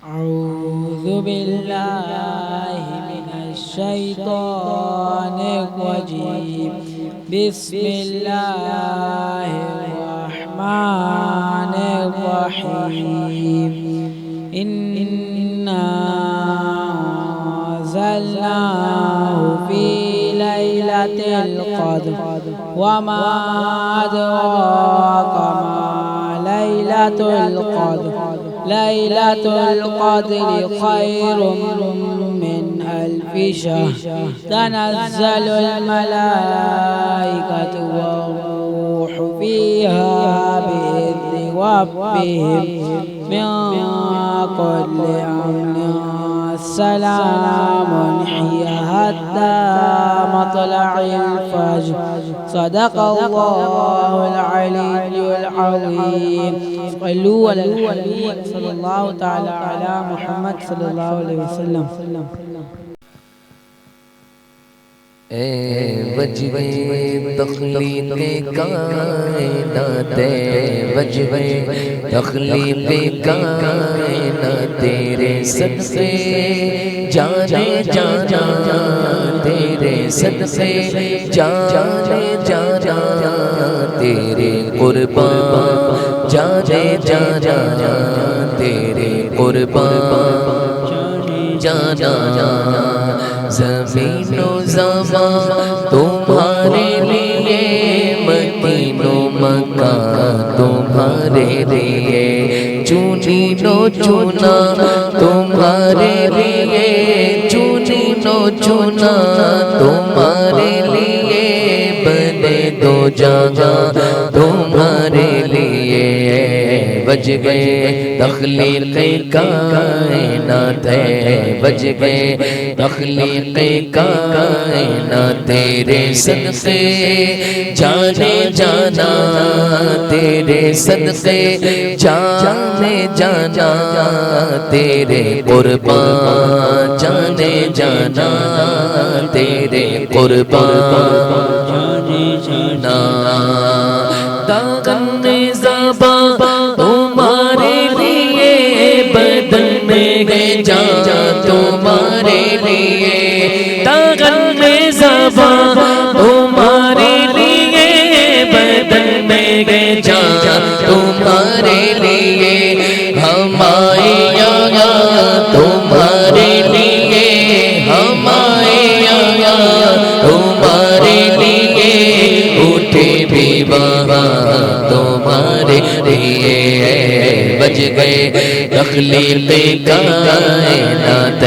أعوذ بالله من الشيطان الرجيم. بسم الله الرحمن الرحيم. إنا أنزلناه في ليلة القدر وما أدراك ما ليلة القدر. ليلة القدر خير من ألف شهر. تنزل الملائكة والروح فيها بإذن ربهم من كل أمر. سلام هي حتى مطلع الفجر. صدق الله العلي العظيم. صلوا على الحبيب صلى الله تعالى على محمد صلى الله عليه وسلم. اے وجوے تخلیق کائنات، وجوے تخلیق کائنات، تیرے صدقے جانے جانا، تیرے صدقے جانے جانا، تیرے قربان جانے جانا، تیرے قربان جانا. زمین و زمان تمہارے لیے، مکین و مکان تمہارے لیے، چنی نو چنا تمہارے لیے، چنی نو چنا تمہارے لیے، بنے دو جہاں تمہارے لیے. بج گئے تخلیق کائنات، بج گئے تخلیق کائنات، تیرے صدقے جانے جانا، تیرے صدقے جانے جانا، تیرے قربان جانے جانا، تیرے قربان جانے جانا. داغن زباں تمہارے لیے، بدن میں گئے جان تمہارے لیے، داغن میں زباں تمہارے لیے، بدن میں گئے جان تمہارے لیے، ہمارے یہاں تمہارے لیے، ہمارے یہاں تمہارے لیے، اٹھے بھی وہاں تمہارے لیے. بج گئے تخلیق کائنات،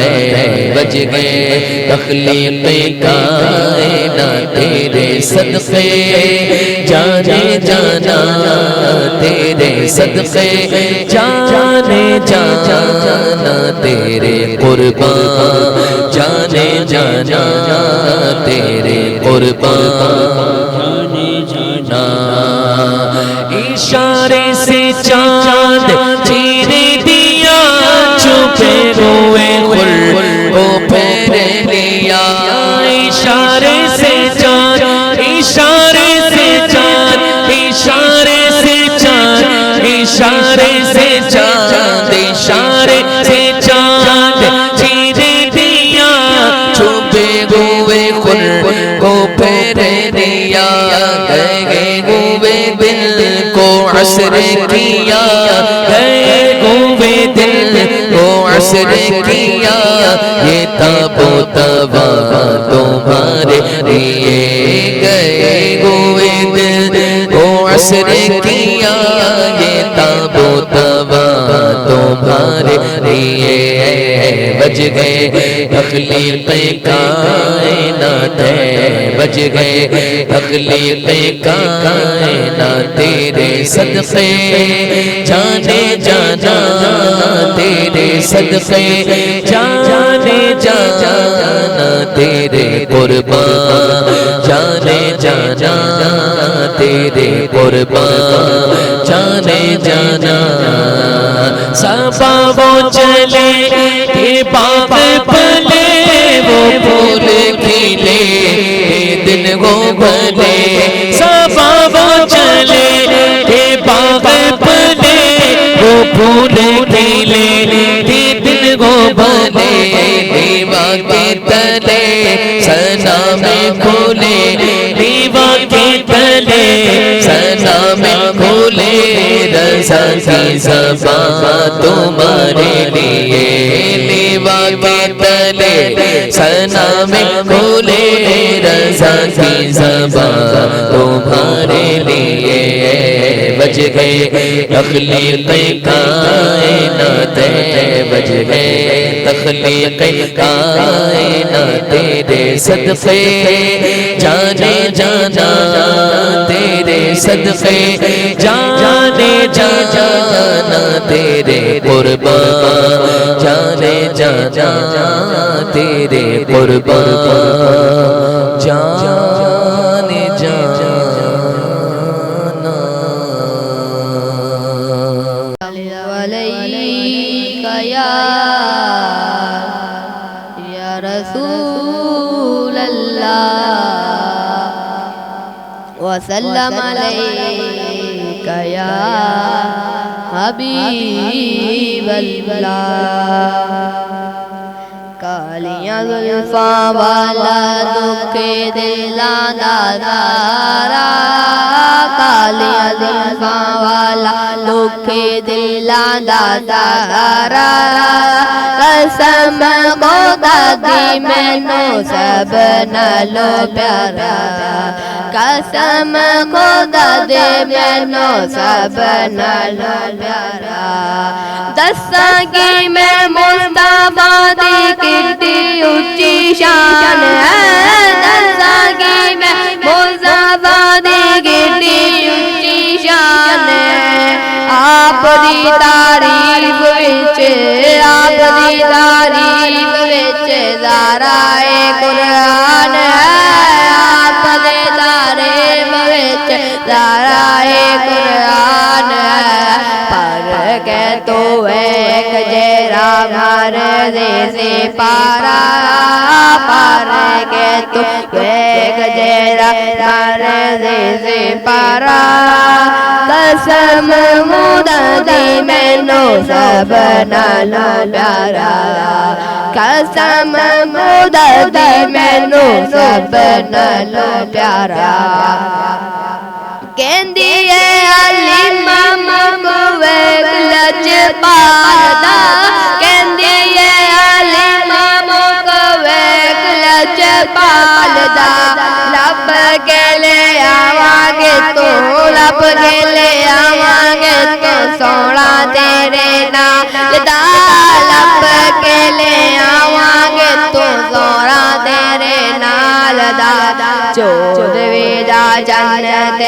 بج گئے تخلیق کائنات، تیرے صدقے جانے جانا، تیرے صدقے جانے جانا، تیرے قربان جانے جانا، تیرے قربان جانے جانا. اشارے سے چاند چیر دیا، چھپے ہوئے خل کو پھیر لیا. اشارے سے چاند، اشارے سے چاند، اشارے سے چاند، اشارے سے چاند، اشارے سے چاند چیر دیا، چھپے ہوئے خل کو پھیر لیا. گئے ہوئے دل کو عصر کیا، گئے ہوئے دل کو عصر کیا، یہ تابوت وہاں تمہارے لیے. گئے ہوئے دل کو عصر کیا، یہ تابوت وہاں تمہارے لیے. بج گئے تخلیق کائنات، بج گئے تخلیق کائنات، تیرے صدقے جانے جانا، تیرے صدقے جانے جانا، تیرے قربان جانے جانا، تیرے قربان جانے جانا. صبا وہ چلے کہ باغ پلے، وہ پھول کھلے دن وہ بھلے. صبا وہ چلے کہ باغ پلے، وہ پھول کھلے تلے سنا میں کھولے لیوا کے تلے سنا میں کھولے رضا کی زبان تمہارے لیے لیوا کے تلے سنا میں کھولے رضا کی زبان تمہارے لیے بج گئے تخلیق کائنات بج گئے تخلیق کائنات تیرے صدقے جانے جانا تیرے صدقے جانے جانا تیرے قربان جانے جانا تیرے قربان جانے جانا یا رسول اللہ وسلم علیک یا حبیب اللہ کالیاں زلفاں والا دکھ دلاں دا تارا کالیاں زلفاں والا دکھ دلاں دا تارا قسم خدا دی مینوں سب نالوں پیارا قسم خدا دی مینوں سب نالوں پیارا دساں گی میں مصطفیٰ دی کتنی اونچی شان ہے دساں گی میں مصطفیٰ دی کتنی اونچی شان ہے آپ دی تعریف وچ آپ دی تعریف وچ ذرائع قرآن ہے آپ دی تعریف وچ ذرائع قرآن ہے پر کہ تو ایک جیرا مرضی سے پارا پر کہ تو ایک جیرا مرضی سے پارا قسم خدا دی مینوں سب نالوں پیارا قسم خدا دی مینوں سب نالوں پیارا کہندی ہے علی ماما کو ویک لجپال دا کہندی ہے علی ماما کو ویک لجپال دا لب کے لے آواں گے تو لب کے لے آواں گے تو سونا تیرے نال دا لب کے لے آواں گے تو سونا تیرے نال دا چودھویں دا جنت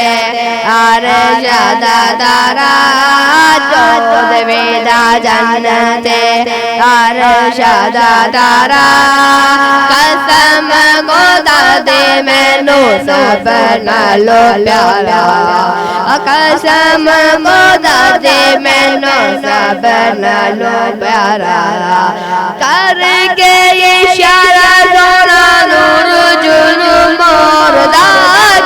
عرش دا تارا چودھویں دا جنت عرش دا تارا قسم خدا دے مینوں سب نالوں پیارا قسم خدا دے مینوں سب نالوں پیارا کر کے اشارہ سونا نور جنو موردا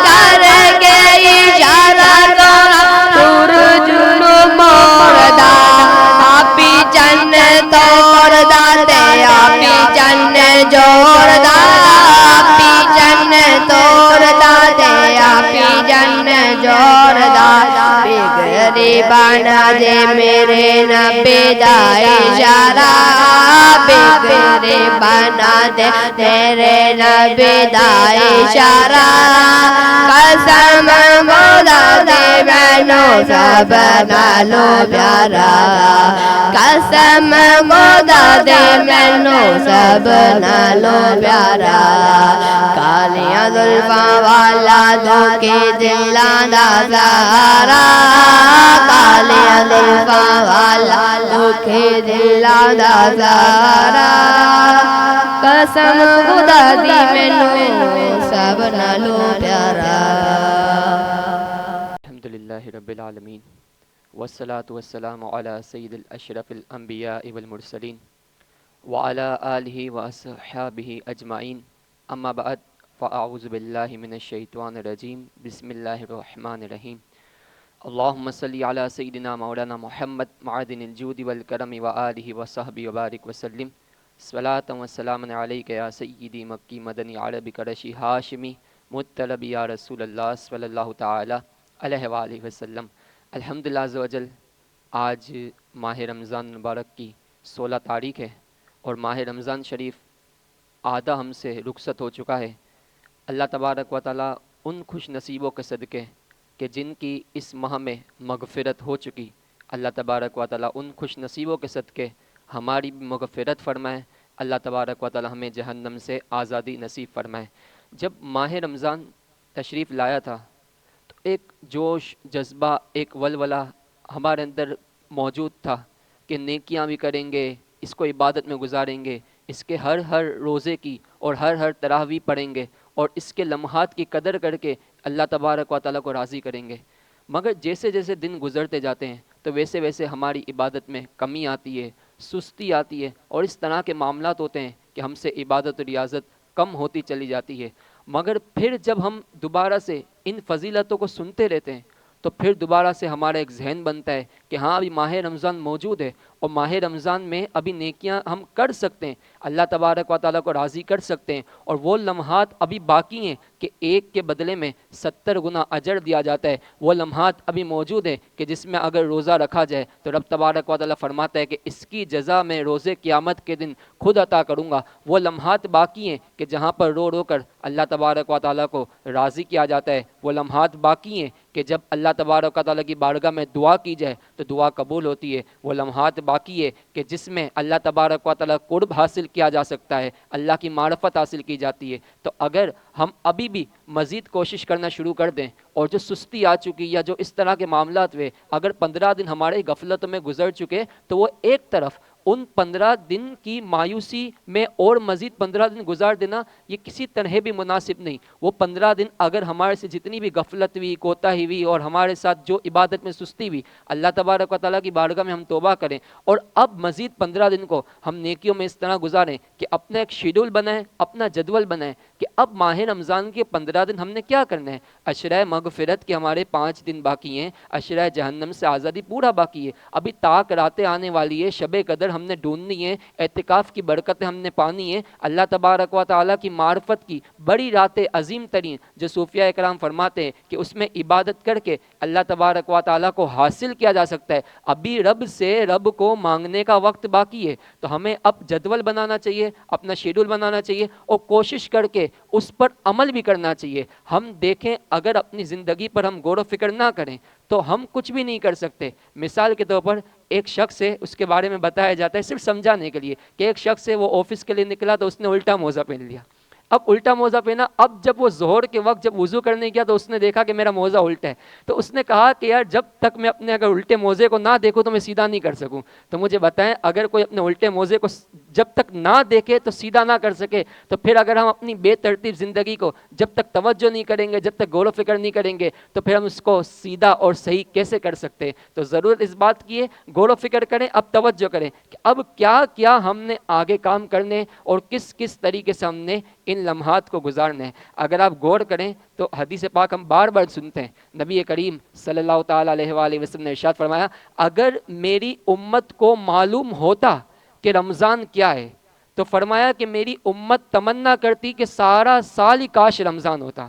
کر کے اشارہ سونا نور جنو موردا آپی چن توڑدا تے آپی چن جوڑدا آپی چن توڑدا تے آپی چن جوڑدا بگڑی بنا دے میرے نبی دا اشارہ بگڑی بنا دے میرے نبی دا اشارہ قسم خدا دے مینوں سب نالوں پیارا قسم خدا دے مینوں سب نالوں پیارا کالیاں زلفاں والا دھوکے دلاں دا سہارا کالیاں زلفاں والا دھوکے دلاں دا سہارا قسم خدا دی مینوں سب نالوں پیارا الحمدللہ رب العالمین والصلاة والسلام على سید الاشرف الانبیاء والمرسلین وعلى آلہ واصحابہ اجمعین اما بعد فاعوذ باللہ من الشیطان الرجیم بسم اللہ الرحمن الرحیم اللہم صلی علی سیدنا مولانا محمد معدن الجود والکرم وآلہ وصحبہ وبارک وسلم صلاۃ و سلام علیک یا سیدی مکی مدنی عربی قریشی ہاشمی مطلب یا رسول اللہ صلی اللہ تعالی علیہ وآلہ وسلم۔ الحمدللہ عز و جل، آج ماہ رمضان مبارک کی 16 تاریخ ہے اور ماہ رمضان شریف آدھا ہم سے رخصت ہو چکا ہے۔ اللہ تبارک و تعالی ان خوش نصیبوں کے صدقے کہ جن کی اس ماہ میں مغفرت ہو چکی، اللہ تبارک و تعالی ان خوش نصیبوں کے صدقے ہماری بھی مغفرت فرمائے، اللہ تبارک و تعالی ہمیں جہنم سے آزادی نصیب فرمائے۔ جب ماہ رمضان تشریف لایا تھا تو ایک جوش، جذبہ، ایک ولولہ ہمارے اندر موجود تھا کہ نیکیاں بھی کریں گے، اس کو عبادت میں گزاریں گے، اس کے ہر روزے کی اور ہر تراویح پڑھیں گے اور اس کے لمحات کی قدر کر کے اللہ تبارک و تعالیٰ کو راضی کریں گے۔ مگر جیسے جیسے دن گزرتے جاتے ہیں تو ویسے ویسے ہماری عبادت میں کمی آتی ہے، سستی آتی ہے اور اس طرح کے معاملات ہوتے ہیں کہ ہم سے عبادت و ریاضت کم ہوتی چلی جاتی ہے۔ مگر پھر جب ہم دوبارہ سے ان فضیلتوں کو سنتے رہتے ہیں تو پھر دوبارہ سے ہمارا ایک ذہن بنتا ہے کہ ہاں ابھی ماہ رمضان موجود ہے اور ماہ رمضان میں ابھی نیکیاں ہم کر سکتے ہیں، اللہ تبارک و تعالیٰ کو راضی کر سکتے ہیں، اور وہ لمحات ابھی باقی ہیں کہ ایک کے بدلے میں 70 گنا اجر دیا جاتا ہے۔ وہ لمحات ابھی موجود ہیں کہ جس میں اگر روزہ رکھا جائے تو رب تبارک و تعالیٰ فرماتا ہے کہ اس کی جزا میں روزے قیامت کے دن خود عطا کروں گا۔ وہ لمحات باقی ہیں کہ جہاں پر رو رو کر اللہ تبارک و تعالیٰ کو راضی کیا جاتا ہے۔ وہ لمحات باقی ہیں کہ جب اللہ تبارک و تعالیٰ کی بارگاہ میں دعا کی جائے تو دعا قبول ہوتی ہے۔ وہ لمحات باقی ہے کہ جس میں اللہ تبارک و تعالیٰ قرب حاصل کیا جا سکتا ہے، اللہ کی معرفت حاصل کی جاتی ہے۔ تو اگر ہم ابھی بھی مزید کوشش کرنا شروع کر دیں اور جو سستی آ چکی یا جو اس طرح کے معاملات ہوئے اگر 15 دن ہمارے غفلت میں گزر چکے تو وہ ایک طرف ان 15 دن کی مایوسی میں اور مزید 15 دن گزار دینا یہ کسی طرح بھی مناسب نہیں۔ وہ 15 دن اگر ہمارے سے جتنی بھی غفلت ہوئی، کوتاہی ہوئی اور ہمارے ساتھ جو عبادت میں سستی ہوئی، اللہ تبارک و تعالیٰ کی بارگاہ میں ہم توبہ کریں اور اب مزید 15 دن کو ہم نیکیوں میں اس طرح گزاریں کہ اپنا ایک شیڈول بنائیں، اپنا جدول بنائیں کہ اب ماہ رمضان کے 15 دن ہم نے کیا کرنا ہے۔ عشرہ مغفرت کے ہمارے 5 دن باقی ہیں، عشرہ جہنم سے آزادی پورا باقی ہے، ابھی طاق راتیں آنے والی ہے، شب قدر ہم نے ڈھونڈنی ہے، اعتکاف کی برکتیں ہم نے پانی ہے، اللہ تبارک و تعالیٰ کی معرفت کی بڑی راتیں عظیم ترین جو صوفیاء کرام فرماتے ہیں کہ اس میں عبادت کر کے اللہ تبارک و تعالیٰ کو حاصل کیا جا سکتا ہے۔ ابھی رب سے رب کو مانگنے کا وقت باقی ہے، تو ہمیں اب جدول بنانا چاہیے، اپنا شیڈول بنانا چاہیے اور کوشش کر کے اس پر عمل بھی کرنا چاہیے۔ ہم دیکھیں اگر اپنی زندگی پر ہم غور و فکر نہ کریں تو ہم کچھ بھی نہیں کر سکتے۔ مثال کے طور پر ایک شخص ہے، اس کے بارے میں بتایا جاتا ہے صرف سمجھانے کے لیے کہ ایک شخص ہے وہ آفس کے لیے نکلا تو اس نے الٹا موزہ پہن لیا۔ اب الٹا موزہ پہنا، اب جب وہ ظہر کے وقت جب وضو کرنے گیا تو اس نے دیکھا کہ میرا موزہ الٹا ہے، تو اس نے کہا کہ یار جب تک میں اپنے اگر الٹے موزے کو نہ دیکھوں تو میں سیدھا نہیں کر سکوں۔ تو مجھے بتائیں اگر کوئی اپنے الٹے موزے کو جب تک نہ دیکھے تو سیدھا نہ کر سکے تو پھر اگر ہم اپنی بے ترتیب زندگی کو جب تک توجہ نہیں کریں گے، جب تک غور و فکر نہیں کریں گے تو پھر ہم اس کو سیدھا اور صحیح کیسے کر سکتے ہیں۔ تو ضرورت اس بات کی ہے غور و فکر کریں، اب توجہ کریں کہ اب کیا کیا ہم نے آگے کام کرنے اور کس کس طریقے سے ہم نے ان لمحات کو گزارنا ہے۔ اگر آپ غور کریں تو حدیث پاک ہم بار بار سنتے ہیں، نبی کریم صلی اللہ تعالیٰ علیہ وآلہ وسلم نے ارشاد فرمایا اگر میری امت کو معلوم ہوتا کہ رمضان کیا ہے تو فرمایا کہ میری امت تمنا کرتی کہ سارا سال ہی کاش رمضان ہوتا۔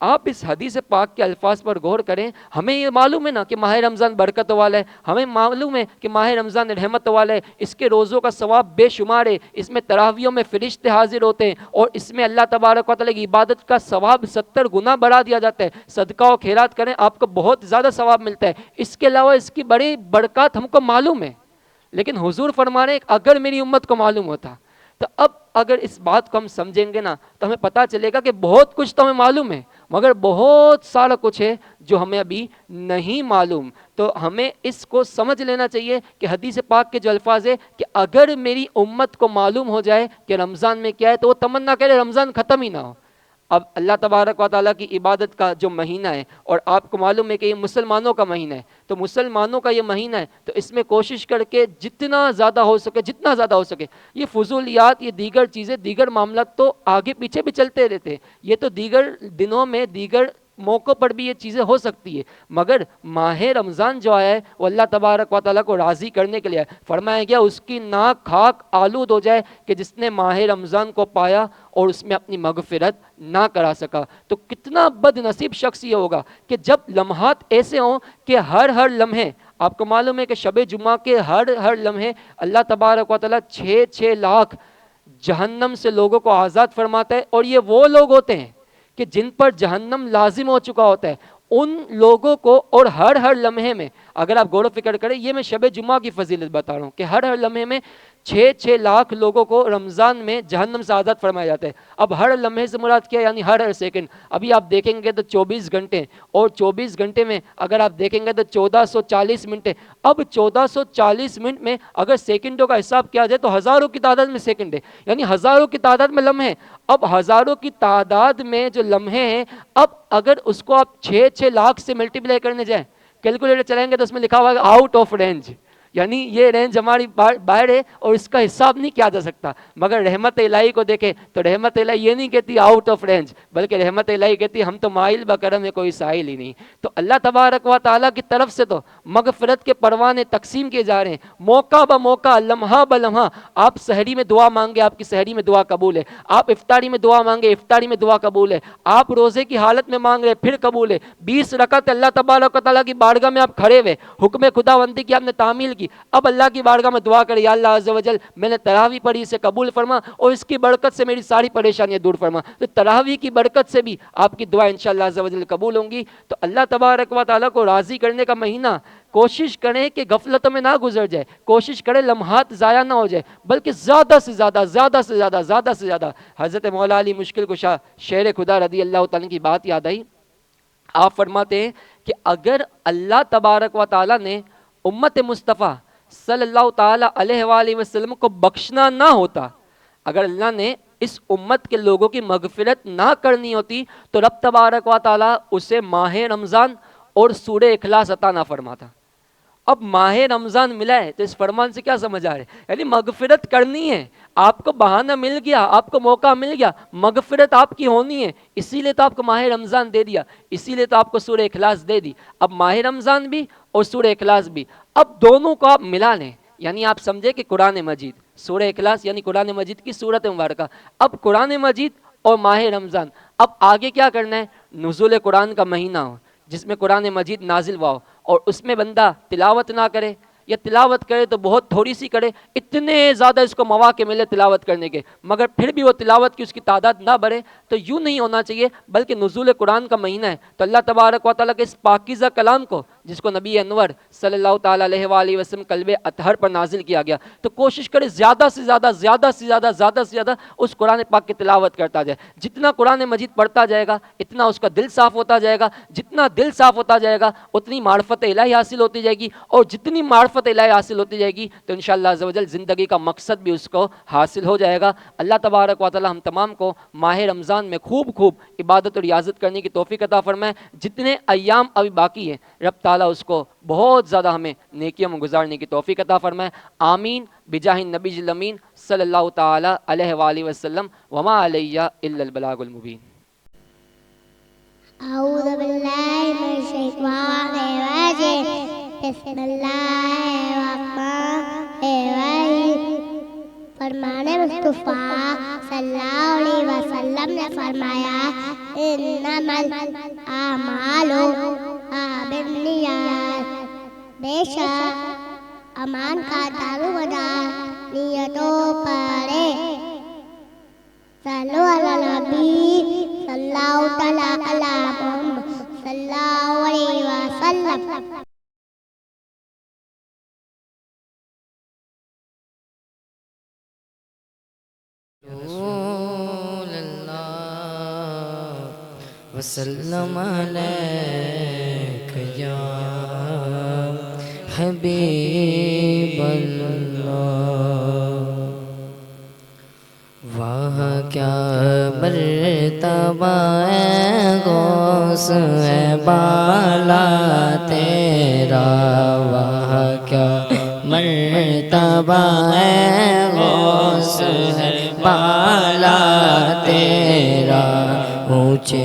آپ اس حدیث پاک کے الفاظ پر غور کریں، ہمیں یہ معلوم ہے نا کہ ماہ رمضان برکت والا ہے، ہمیں معلوم ہے کہ ماہ رمضان رحمت والا ہے، اس کے روزوں کا ثواب بے شمار ہے، اس میں تراویحوں میں فرشتے حاضر ہوتے ہیں اور اس میں اللہ تبارک و تعالیٰ کی عبادت کا ثواب 70 گنا بڑھا دیا جاتا ہے۔ صدقہ و خیرات کریں آپ کو بہت زیادہ ثواب ملتا ہے، اس کے علاوہ اس کی بڑی برکات ہم کو معلوم ہے۔ لیکن حضور فرما رہے ہیں اگر میری امت کو معلوم ہوتا، تو اب اگر اس بات کو ہم سمجھیں گے نا تو ہمیں پتہ چلے گا کہ بہت کچھ تو ہمیں معلوم ہے مگر بہت سارا کچھ ہے جو ہمیں ابھی نہیں معلوم۔ تو ہمیں اس کو سمجھ لینا چاہیے کہ حدیث پاک کے جو الفاظ ہے کہ اگر میری امت کو معلوم ہو جائے کہ رمضان میں کیا ہے تو وہ تمنا کرے رمضان ختم ہی نہ ہو۔ اب اللہ تبارک و تعالیٰ کی عبادت کا جو مہینہ ہے اور آپ کو معلوم ہے کہ یہ مسلمانوں کا مہینہ ہے، تو مسلمانوں کا یہ مہینہ ہے تو اس میں کوشش کر کے جتنا زیادہ ہو سکے یہ فضولیات، یہ دیگر چیزیں، دیگر معاملات تو آگے پیچھے بھی چلتے رہتے ہیں، یہ تو دیگر دنوں میں دیگر موقع پر بھی یہ چیزیں ہو سکتی ہے، مگر ماہ رمضان جو آیا ہے وہ اللہ تبارک و تعالیٰ کو راضی کرنے کے لیے ہے۔ فرمایا گیا اس کی ناک خاک آلود ہو جائے کہ جس نے ماہ رمضان کو پایا اور اس میں اپنی مغفرت نہ کرا سکا۔ تو کتنا بد نصیب شخص یہ ہوگا کہ جب لمحات ایسے ہوں کہ ہر لمحے، آپ کو معلوم ہے کہ شب جمعہ کے ہر لمحے اللہ تبارک و تعالیٰ 6 لاکھ جہنم سے لوگوں کو آزاد فرماتا ہے، اور یہ وہ لوگ ہوتے ہیں کہ جن پر جہنم لازم ہو چکا ہوتا ہے، ان لوگوں کو، اور ہر لمحے میں اگر آپ غور و فکر کریں، یہ میں شب جمعہ کی فضیلت بتا رہا ہوں کہ ہر لمحے میں 6 لاکھ لوگوں کو رمضان میں جہنم سے آزاد فرمایا جاتا ہے۔ اب ہر لمحے سے مراد کیا؟ یعنی ہر سیکنڈ۔ ابھی آپ دیکھیں گے تو 24 گھنٹے، اور 24 گھنٹے میں اگر آپ دیکھیں گے تو 1440 منٹ ہے۔ اب 1440 منٹ میں اگر سیکنڈوں کا حساب کیا جائے تو ہزاروں کی تعداد میں سیکنڈ ہے، یعنی ہزاروں کی تعداد میں لمحے۔ اب ہزاروں کی تعداد میں جو لمحے ہیں، اب اگر اس کو آپ 6 لاکھ سے ملٹیپلائی کرنے جائیں، کیلکولیٹر چلائیں گے تو اس میں لکھا ہوا ہے آؤٹ آف رینج، یعنی یہ رینج ہماری باہر ہے اور اس کا حساب نہیں کیا جا سکتا۔ مگر رحمت الہی کو دیکھیں تو رحمت الہی یہ نہیں کہتی آؤٹ آف رینج، بلکہ رحمت الہی کہتی ہم تو مائل بکرم میں کوئی ساحل ہی نہیں۔ تو اللہ تبارک و تعالیٰ کی طرف سے تو مغفرت کے پروانے تقسیم کیے جا رہے ہیں، موقع بموقع، لمحہ بلمحہ۔ آپ سحری میں دعا مانگے، آپ کی سحری میں دعا قبول ہے۔ آپ افطاری میں دعا مانگے، افطاری میں دعا قبول ہے۔ آپ روزے کی حالت میں مانگ رہے، پھر قبول ہے۔ 20 رکعت اللہ تبارک و تعالیٰ کی بارگاہ میں آپ کھڑے ہوئے، حکم خداوندی کی آپ نے تعمیل کی، اب اللہ کی بارگاہ میں دعا کرے، یا اللہ عز و جل میں نے تراویح پڑھی، اسے قبول فرما اور اس کی برکت سے میری ساری پریشانیاں دور فرما۔ تو تراویح کی برکت سے بھی آپ کی دعا انشاءاللہ عز و جل قبول ہوں گی۔ تو اللہ تبارک و تعالیٰ کو راضی کرنے کا مہینہ، کوشش کریں کہ غفلتوں میں نہ گزر جائے، کوشش کریں لمحات ضائع نہ ہو جائے، بلکہ زیادہ سے زیادہ۔ حضرت مولا علی مشکل کشا شیر خدا رضی اللہ تعالیٰ کی بات یاد آئی۔ آپ فرماتے ہیں کہ اگر اللہ تبارک و تعالیٰ نے امت مصطفیٰ صلی اللہ تعالیٰ علیہ وآلہ وسلم کو بخشنا نہ ہوتا، اگر اللہ نے اس امت کے لوگوں کی مغفرت نہ کرنی ہوتی تو رب تبارک و تعالیٰ اسے ماہ رمضان اور سورہ اخلاص عطا نہ فرماتا۔ اب ماہ رمضان ملا ہے تو اس فرمان سے کیا سمجھ آ رہا ہے؟ یعنی مغفرت کرنی ہے، آپ کو بہانہ مل گیا، آپ کو موقع مل گیا، مغفرت آپ کی ہونی ہے، اسی لیے تو آپ کو ماہ رمضان دے دیا، اسی لیے تو آپ کو سورہ اخلاص دے دی۔ اب ماہ رمضان بھی اور سورہ اخلاص بھی، اب دونوں کو آپ ملا لیں، یعنی آپ سمجھے کہ قرآن مجید، سورہ اخلاص یعنی قرآن مجید کی سورت مبارکہ، اب قرآن مجید اور ماہ رمضان، اب آگے کیا کرنا ہے؟ نزول قرآن کا مہینہ ہو جس میں قرآن مجید نازل ہوا ہو، اور اس میں بندہ تلاوت نہ کرے، یا تلاوت کرے تو بہت تھوڑی سی کرے، اتنے زیادہ اس کو مواقع ملے تلاوت کرنے کے، مگر پھر بھی وہ تلاوت کی اس کی تعداد نہ بڑھے، تو یوں نہیں ہونا چاہیے، بلکہ نزول قرآن کا مہینہ ہے تو اللہ تبارک و تعالیٰ کے اس پاکیزہ کلام کو، جس کو نبی انور صلی اللہ تعالیٰ علیہ وآلہ وسلم قلب اطہر پر نازل کیا گیا، تو کوشش کرے زیادہ سے زیادہ اس قرآن پاک کی تلاوت کرتا جائے۔ جتنا قرآن مجید پڑھتا جائے گا اتنا اس کا دل صاف ہوتا جائے گا، جتنا دل صاف ہوتا جائے گا اتنی معرفت الہی حاصل ہوتی جائے گی، اور جتنی معرفت الہی حاصل ہوتی جائے گی تو انشاءاللہ عز و جل زندگی کا مقصد بھی اس کو حاصل ہو جائے گا۔ اللہ تبارک و تعالی ہم تمام کو ماہ رمضان میں خوب عبادت اور ریاضت کرنے کی توفیق عطا فرمائے۔ جتنے ایام ابھی باقی ہیں رب تعالیٰ اس کو بہت زیادہ ہمیں نیکیوں میں گزارنے کی توفیق عطا فرمائے، آمین بجاہ النبی الامین صلی اللہ تعالیٰ علیہ وآلہ وسلم، وما علیہ الا البلاغ المبین۔ اعوذ باللہ من الشیطان الرجیم، بسم اللہ الرحمن الرحیم۔ فرمان مصطفیٰ صلی اللہ علیہ وسلم نے فرمایا، انما الاعمال بالنیات، بے شک امان کا دارو مدار نیتوں پر ہے۔ صلو علی نبی صلی اللہ تعالیٰ علی محمد صلی اللہ علیہ وسلم۔ رسول اللہ وسلم علیک یا حبیب اللہ، واہ کیا مرتبہ ہے غوث ہے بالا تیرا، واہ کیا مرتبہ ہے غوث ہے بالا تیرا، اونچے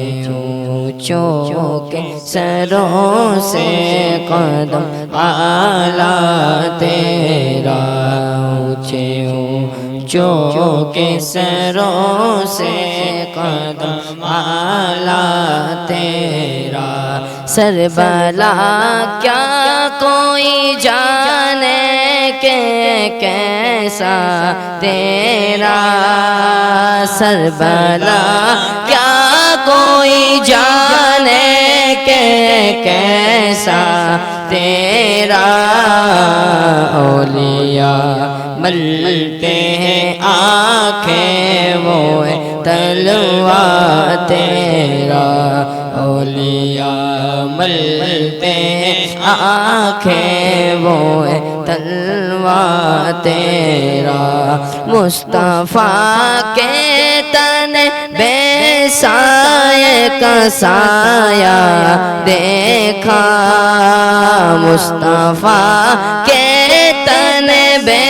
اونچوں کے سروں سے قدم اعلیٰ تیرا، اونچے اونچوں کے سروں سے قدم اعلیٰ تیرا، سر بلا کیا کوئی جانے کہ کیسا تیرا، سر بلا کیا کوئی جانے کہ کیسا تیرا، اولیاء ملتے ہیں آنکھیں وہ تلوار تیرا، اولیاء ملتے ہیں آنکھیں وہ تلوار تیرا، مصطفیٰ کے تن بے سایہ کا سایہ دیکھا، مصطفیٰ کے تن بے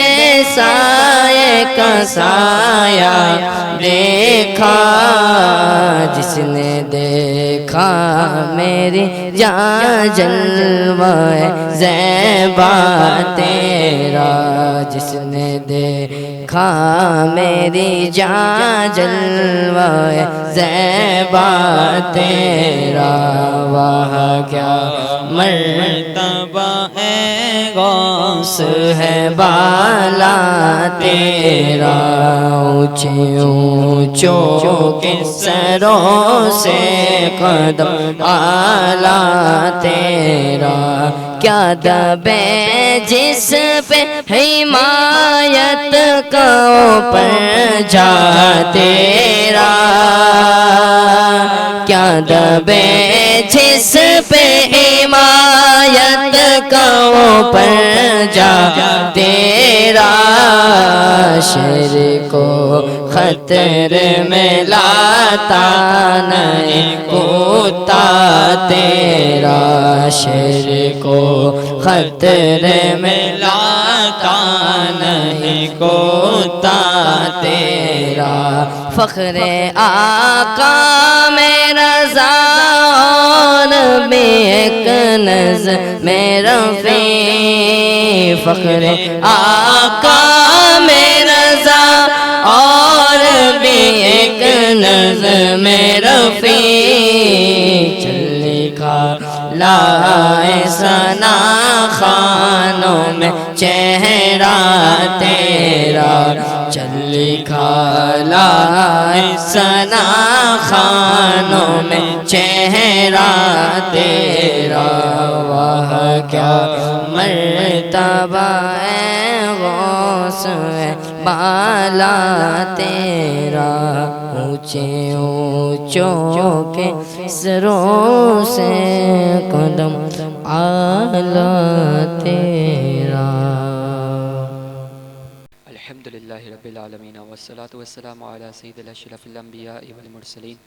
سایہ کا سایہ دیکھا، جس نے دیکھا میری جاں جلوہ زیبا تیرا، جس نے دیکھا میری جاں جلوہ زیبا تیرا، وہاں کیا مرتبہ ہے غوث ہے بالا تیرا، اونچے اونچوں کے سروں سے قدم اعلیٰ تیرا، کیا دبے جس پہ حمایت کا اوپر جا تیرا، کیا دبے جس پہ حمایت کا اوپر جا تیرا، شر کو خطر میں لاتا نہیں کتا تیرا، شر کو خطر میں لاتا نہیں کتا تیرا، فخر آقا میں رضا اور بھی ایک نظم رفیع، فخر آقا میں رضا اور بھی ایک نظم رفیع، چل لکھا لائے ثنا خانوں میں چہرہ تیرا، چل لکھا لائے ثنا خانوں میں چہرہ تیرا، وہ کیا مرتبہ ہے غوث ہے بالا تیرا، اونچے اونچوں کے سروں سے قدم اعلیٰ تیرا۔ الحمدللہ رب العالمین والصلاة والسلام علی سید الاشرف الانبیاء والمرسلین،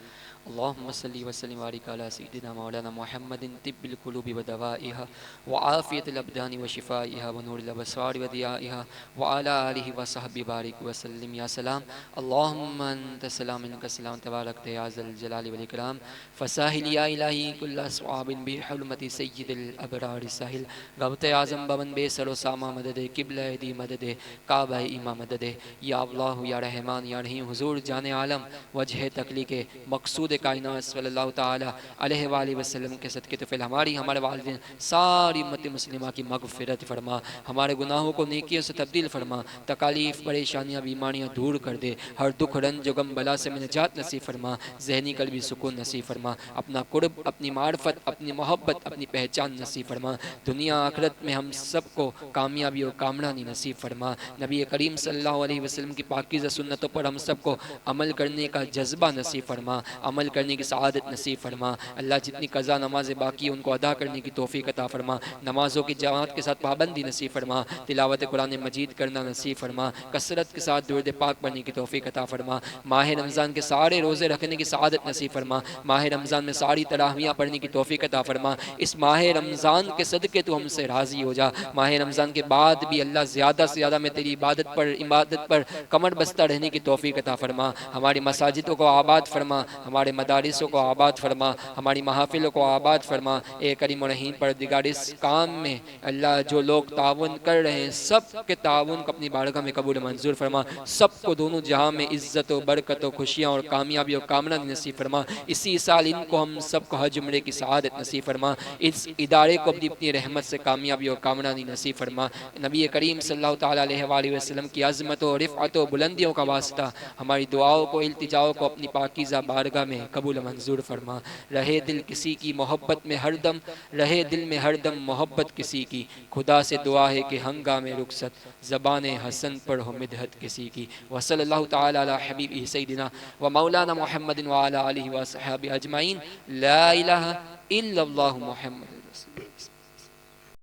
اللہم صلی وسلم وبارک علی سیدنا مولانا محمد طب القلوب ودوائها وعافیت الابدان وشفائها ونور الابصار وضیائها وعلی آلہ وصحبہ بارک وسلم، یا سلام اللہم انت السلام منک السلام تبارک یا ذا الجلال والاکرام، فساہل یا الہی کل صعاب بحرمت سید الابرار ساحل، غوث اعظم بمن بے سر و سامہ مدد، قبلہ دی مدد، کعبہ ایمہ مدد، یا اللہ یا رحمان یا رحیم، حضور جان عالم وجہ تخلیق مقصود کائنات صلی اللہ تعالی علیہ وآلہ وسلم کے صدقے طفیل ہماری ہمارے والدین ساری امت مسلمہ کی مغفرت فرما، ہمارے گناہوں کو نیکیوں سے تبدیل فرما، تکالیف پریشانیاں بیماریاں دور کر دے، ہر دکھ رنج و غم بلا سے نجات نصیب فرما، ذہنی قلبی سکون نصیب فرما، اپنا قرب، اپنی معرفت، اپنی محبت، اپنی پہچان نصیب فرما، دنیا آخرت میں ہم سب کو کامیابی اور کامرانی نصیب فرما، نبی کریم صلی اللہ علیہ وسلم کی پاکیزہ سنتوں پر ہم سب کو عمل کرنے کا جذبہ نصیب فرما، عمل کرنے کی سعادت نصیب فرما، اللہ جتنی قضا نمازیں باقی ان کو ادا کرنے کی توفیق عطا فرما، نمازوں کی جماعت کے ساتھ پابندی نصیب فرما، تلاوت قرآن مجید کرنا نصیب فرما، کثرت کے ساتھ درود پاک پڑھنے کی توفیق عطا فرما، ماہ رمضان کے سارے روزے رکھنے کی سعادت نصیب فرما، ماہ رمضان میں ساری تراویحیاں پڑھنے کی توفیق عطا فرما، اس ماہ رمضان کے صدقے تو ہم سے راضی ہو جا، ماہ رمضان کے بعد بھی اللہ زیادہ سے زیادہ میں تیری عبادت پر کمر بستہ رہنے کی توفیق عطا فرما، ہماری مساجدوں کو آباد فرما، ہمارے ہمارے مدارسوں کو آباد فرما، ہماری محافلوں کو آباد فرما۔ اے کریم و رحیم پروردگار اس کام میں اللہ جو لوگ تعاون کر رہے ہیں سب کے تعاون کو اپنی بارگاہ میں قبول منظور فرما، سب کو دونوں جہاں میں عزت و برکت و خوشیاں اور کامیابی و کامرانی نصیب فرما۔ اسی سال ان کو ہم سب کو حج عمرے کی سعادت نصیب فرما، اس ادارے کو اپنی رحمت سے کامیابی و کامرانی نصیب فرما۔ نبی کریم صلی اللہ تعالیٰ علیہ وآلہ وسلم کی عظمت و رفعت و بلندیوں کا واسطہ ہماری دعاؤں کو التجاؤں کو اپنی پاکیزہ بارگاہ میں قبول منظور فرما۔ رہے دل کسی کی محبت میں ہر دم، رہے دل میں ہر دم محبت کسی کی، خدا سے دعا ہے کہ ہنگام رخصت زبان حسن پر ہو مدحت کسی کی۔ وصلی اللہ تعالیٰ علی حبیبہ سیدنا و مولانا محمد وعلی آلہ وصحبہ اجمعین۔ لا الہ الا اللہ محمد۔